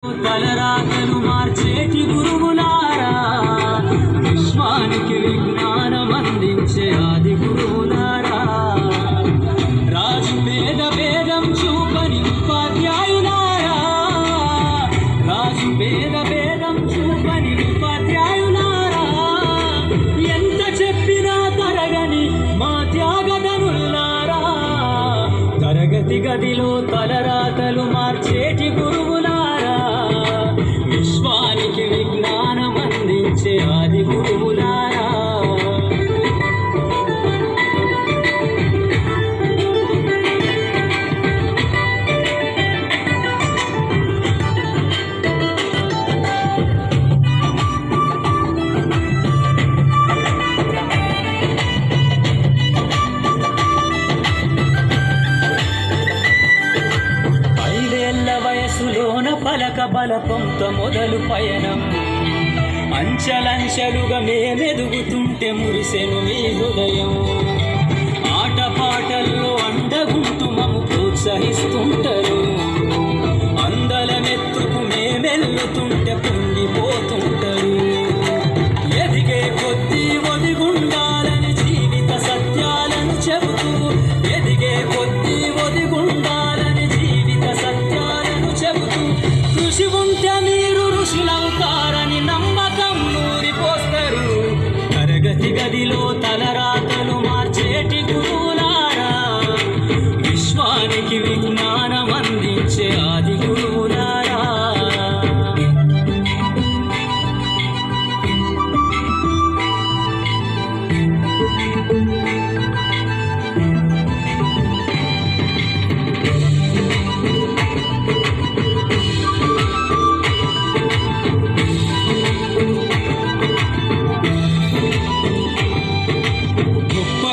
తలరాతలు మార్చేటి గురువులారా, విశ్వానికి విజ్ఞానం అందించే ఆది గురువులారా, రాజు పేద భేదం చూపని ఉపాధ్యాయులారా, రాజు పేద భేదం చూపని ఉపాధ్యాయులారా, ఎంత చెప్పినా తరగని మా త్యాగధనులారా, తరగతి గదిలో తలరాతలు మార్చేటి గురువులారా, విశ్వానికి విజ్ఞానం అందించే ఆది గురువులారా. వయసులోన పలక బలపంత మొదలు పయనం, అంచలంచలుగా మేమెదుగుతుంటే మురిసెను మీ హృదయం, ఆటపాటల్లో అండగుంటూ మము ప్రోత్సహిస్తుంటారు, అందలమెత్తుకు మేమెల్లుతుంటే పొంగిపోతుంటారు, ఎదిగే కొద్దీ ఒదిగుండాలని జీవిత సత్యాలను చెబుతూ, ఎదిగే కొద్దీ ఒదిగుండాలని జీవిత సత్యాలను చెబుతూ, కృషి ఉంటే మీరు ఋషులవుతారని నమ్మకం నూరిపోస్తారు, తరగతి గదిలో తలరాతలు మార్చేటి గురువులారా, విశ్వానికి విజ్ఞానం అందించే ఆది గురువులారా.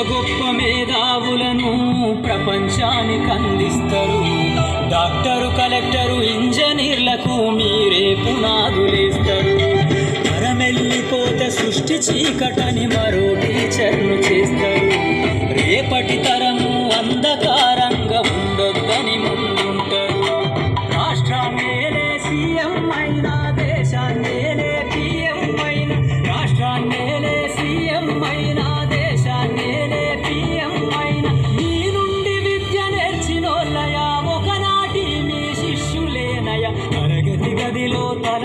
గొప్ప మేధావులను ప్రపంచానికి అందిస్తారు, డాక్టరు కలెక్టరు ఇంజనీర్లకు మీరే పునాదులేస్తారు, తరమెల్లిపోతే సృష్టి చీకటని మరో టీచర్ను చేస్తారు, రేపటి తరము అంధకారంగా ఉండొద్దని ముందుంటారు, రాష్ట్రాన్నేలే సీఎం అయినా దేశాన్నేలే పిఎం అయినా, రాష్ట్రాన్నేలే సీఎం అయినా దేశాన్నేలే పిఎం అయినా, మీ నుండి విద్య నేర్చినోళ్ళయా ఒకనాటి మీ శిష్యులేనయ, తరగతి గదిలో తల